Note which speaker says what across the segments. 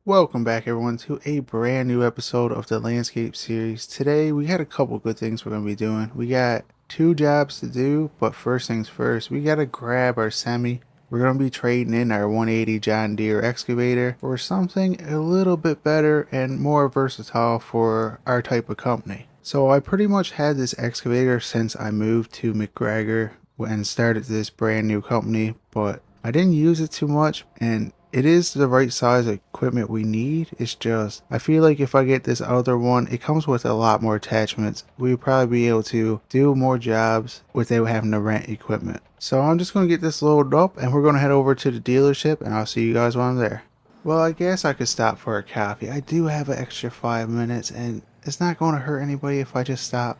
Speaker 1: Welcome back everyone to a brand new episode of the landscape series. Today we got a couple good things we're going to be doing. We got two jobs to do, but first things first, we got to grab our semi. We're going to be trading in our 180 John Deere excavator for something a little bit better and more versatile for our type of company. So I pretty much had this excavator since I moved to McGregor and started this brand new company, but I didn't use it too much, and it is the right size equipment we need. It's just, I feel like if I get this other one, it comes with a lot more attachments. We'll probably be able to do more jobs without having to rent equipment. So I'm just going to get this loaded up and we're going to head over to the dealership and I'll see you guys when I'm there. Well, I guess I could stop for a coffee. I do have an extra 5 minutes and it's not going to hurt anybody if I just stop.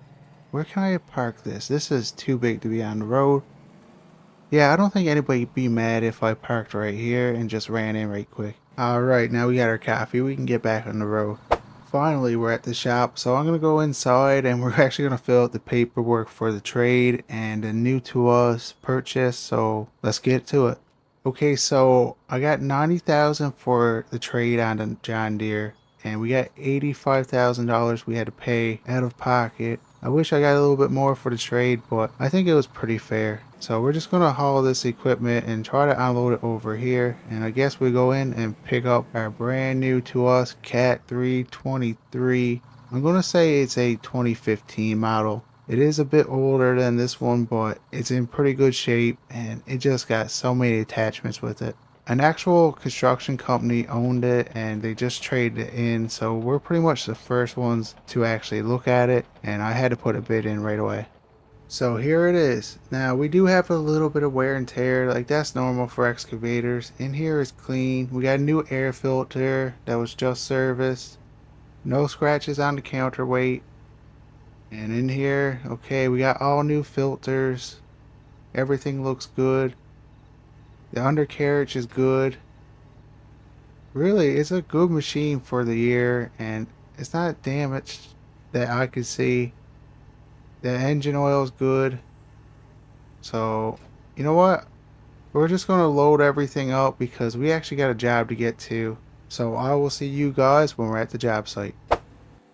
Speaker 1: Where can I park this? This is too big to be on the road. Yeah, I don't think anybody'd be mad if I parked right here and just ran in right quick. Alright, now we got our coffee. We can get back on the road. Finally, we're at the shop, so I'm going to go inside and we're actually going to fill out the paperwork for the trade and a new to us purchase, so let's get to it. Okay, so I got 90,000 for the trade on the John Deere and we got $85,000 we had to pay out of pocket. I wish I got a little bit more for the trade, but I think it was pretty fair. So we're just going to haul this equipment and try to unload it over here. And I guess we go in and pick up our brand new to us Cat 323. I'm going to say it's a 2015 model. It is a bit older than this one, but it's in pretty good shape and it just got so many attachments with it. An actual construction company owned it and they just traded it in, so we're pretty much the first ones to actually look at it, and I had to put a bid in right away. So here it is. Now we do have a little bit of wear and tear, like that's normal for excavators. In here is clean. We got a new air filter that was just serviced. No scratches on the counterweight. And in here, okay, we got all new filters. Everything looks good. The undercarriage is good. Really, it's a good machine for the year and it's not damaged that I could see. The engine oil is good. So, you know what? We're just going to load everything up because we actually got a job to get to. So I will see you guys when we're at the job site.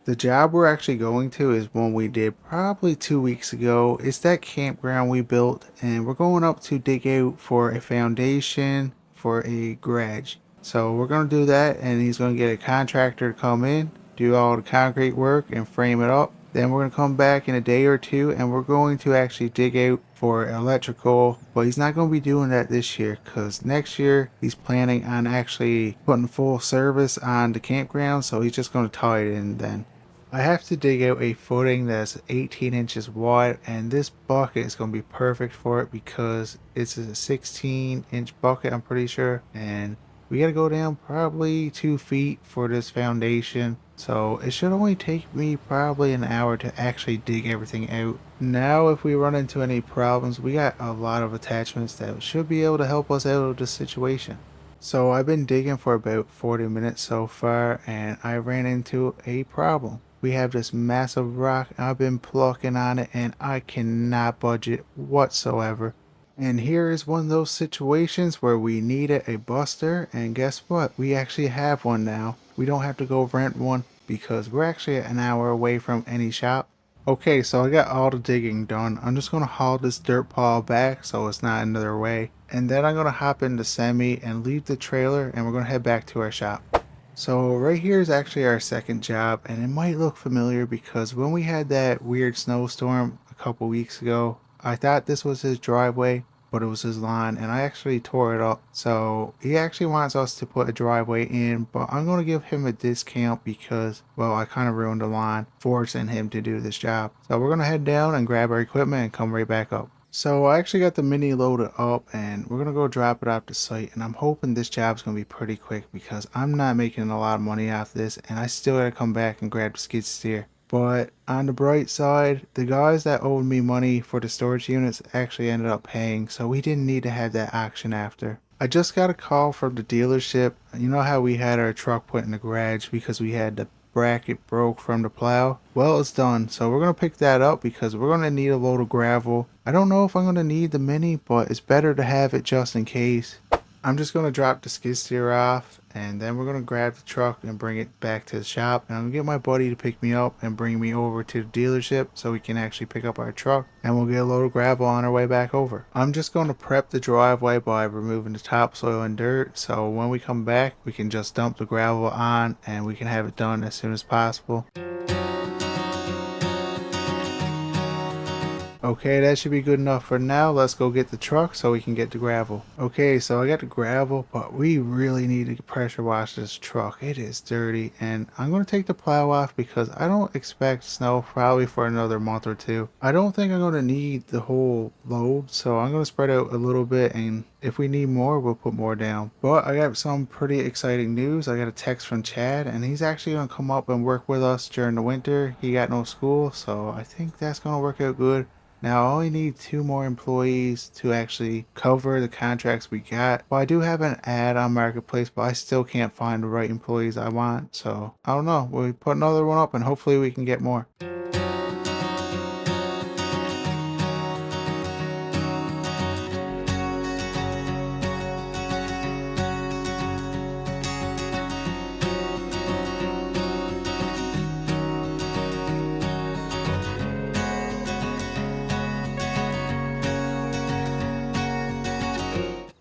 Speaker 1: The job we're actually going to is one we did probably 2 weeks ago. It's that campground we built and we're going up to dig out for a foundation for a garage. So we're going to do that and he's going to get a contractor to come in, do all the concrete work and frame it up. Then we're going to come back in a day or two and we're going to actually dig out for electrical, but he's not going to be doing that this year because next year he's planning on actually putting full service on the campground, so he's just going to tie it in then. I have to dig out a footing that's 18 inches wide and this bucket is going to be perfect for it because it's a 16-inch bucket, I'm pretty sure, and we got to go down probably 2 feet for this foundation, so it should only take me probably an hour to actually dig everything out. Now if we run into any problems, we got a lot of attachments that should be able to help us out of the situation. So I've been digging for about 40 minutes so far and I ran into a problem. We have this massive rock. I've been plucking on it and I cannot budge it whatsoever. And here is one of those situations where we needed a buster, and guess what? We actually have one now. We don't have to go rent one because we're actually an hour away from any shop. Okay, so I got all the digging done. I'm just going to haul this dirt pile back so it's not in their way. And then I'm going to hop in the semi and leave the trailer and we're going to head back to our shop. So right here is actually our second job and it might look familiar because when we had that weird snowstorm a couple weeks ago, I thought this was his driveway, but it was his lawn and I actually tore it up. So he actually wants us to put a driveway in, but I'm going to give him a discount because, well, I kind of ruined the lawn, forcing him to do this job. So we're going to head down and grab our equipment and come right back up. So I actually got the mini loaded up and we're going to go drop it off the site, and I'm hoping this job's going to be pretty quick because I'm not making a lot of money off this and I still got to come back and grab the skid steer. But on the bright side, the guys that owed me money for the storage units actually ended up paying, so we didn't need to have that auction after. I just got a call from the dealership. You know how we had our truck put in the garage because we had the bracket broke from the plow? Well, it's done, so we're going to pick that up because we're going to need a load of gravel. I don't know if I'm going to need the mini, but it's better to have it just in case. I'm just going to drop the skid steer off and then we're gonna grab the truck and bring it back to the shop, and I'm gonna get my buddy to pick me up and bring me over to the dealership so we can actually pick up our truck, and we'll get a load of gravel on our way back over. I'm just going to prep the driveway by removing the topsoil and dirt, so when we come back we can just dump the gravel on and we can have it done as soon as possible. Okay, that should be good enough for now. Let's go get the truck so we can get the gravel. Okay, so I got the gravel, but we really need to pressure wash this truck. It is dirty, and I'm going to take the plow off because I don't expect snow probably for another month or two. I don't think I'm going to need the whole load, so I'm going to spread out a little bit, and if we need more, we'll put more down. But I got some pretty exciting news. I got a text from Chad, and he's actually going to come up and work with us during the winter. He got no school, so I think that's going to work out good. Now I only need 2 more employees to actually cover the contracts we got. Well, I do have an ad on Marketplace, but I still can't find the right employees I want. So I don't know. We'll put another one up and hopefully we can get more.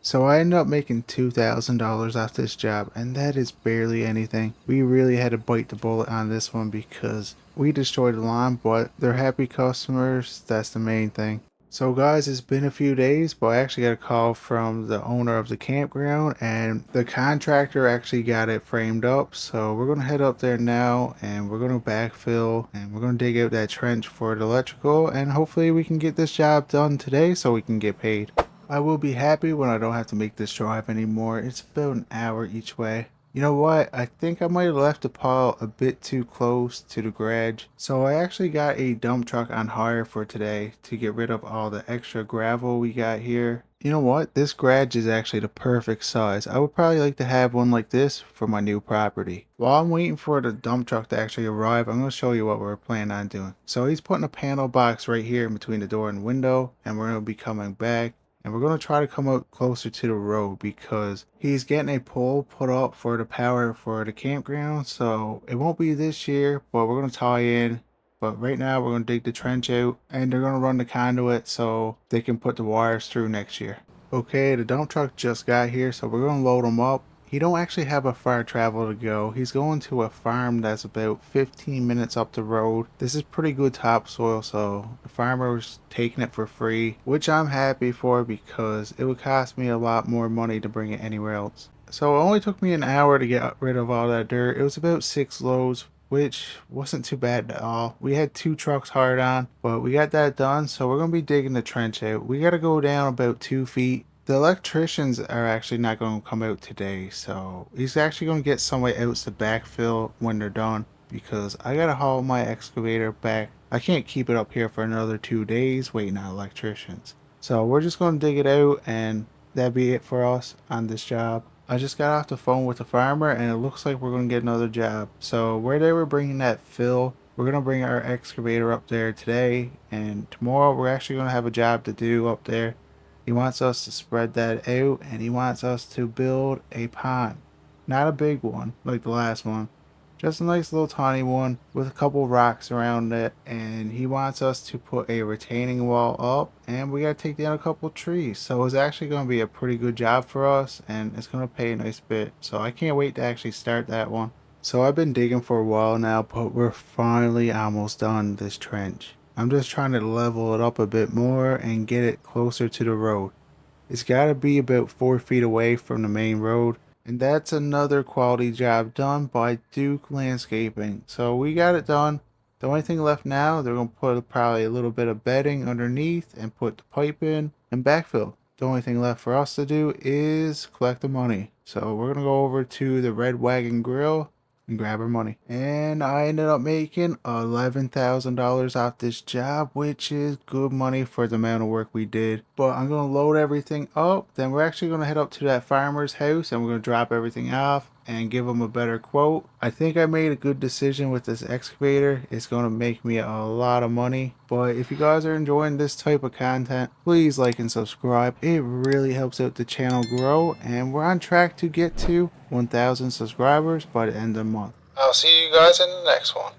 Speaker 1: So I ended up making $2,000 off this job, and that is barely anything. We really had to bite the bullet on this one because we destroyed the lawn, but they're happy customers. That's the main thing. So guys, it's been a few days, but I actually got a call from the owner of the campground, and the contractor actually got it framed up. So we're going to head up there now, and we're going to backfill, and we're going to dig out that trench for the electrical, and hopefully we can get this job done today so we can get paid. I will be happy when I don't have to make this drive anymore. It's about an hour each way. You know what? I think I might have left the pile a bit too close to the garage. So I actually got a dump truck on hire for today to get rid of all the extra gravel we got here. You know what? This garage is actually the perfect size. I would probably like to have one like this for my new property. While I'm waiting for the dump truck to actually arrive, I'm going to show you what we're planning on doing. So he's putting a panel box right here in between the door and window, and we're going to be coming back. And we're going to try to come out closer to the road because he's getting a pole put up for the power for the campground. So it won't be this year, but we're going to tie in. But right now we're going to dig the trench out and they're going to run the conduit so they can put the wires through next year. Okay, the dump truck just got here, so we're going to load him up. He don't actually have a far travel to go. He's going to a farm that's about 15 minutes up the road. This is pretty good topsoil, so the farmer's taking it for free, which I'm happy for because it would cost me a lot more money to bring it anywhere else. So it only took me an hour to get rid of all that dirt. It was about 6 loads, which wasn't too bad at all. We had 2 trucks hired on, but we got that done, so we're going to be digging the trench out. We got to go down about 2 feet. The electricians are actually not going to come out today, so he's actually going to get somebody else to backfill when they're done because I got to haul my excavator back. I can't keep it up here for another 2 days waiting on electricians. So we're just going to dig it out and that'd be it for us on this job. I just got off the phone with the farmer and it looks like we're going to get another job. So where they were bringing that fill, we're going to bring our excavator up there today, and tomorrow we're actually going to have a job to do up there. He wants us to spread that out and he wants us to build a pond. Not a big one like the last one. Just a nice little tiny one with a couple rocks around it, and he wants us to put a retaining wall up and we gotta take down a couple trees. So it's actually gonna be a pretty good job for us and it's gonna pay a nice bit. So I can't wait to actually start that one. So I've been digging for a while now, but we're finally almost done this trench. I'm just trying to level it up a bit more and get it closer to the road. It's got to be about 4 feet away from the main road. And that's another quality job done by Duke Landscaping. So we got it done. The only thing left now, they're going to put probably a little bit of bedding underneath and put the pipe in and backfill. The only thing left for us to do is collect the money. So we're going to go over to the Red Wagon Grill and grab our money. And I ended up making $11,000 off this job, which is good money for the amount of work we did. But I'm going to load everything up. Then we're actually going to head up to that farmer's house and we're going to drop everything off. and give them a better quote. I think I made a good decision with this excavator. It's going to make me a lot of money. But if you guys are enjoying this type of content, please like and subscribe. It really helps out the channel grow, and we're on track to get to 1,000 subscribers by the end of the month. I'll see you guys in the next one.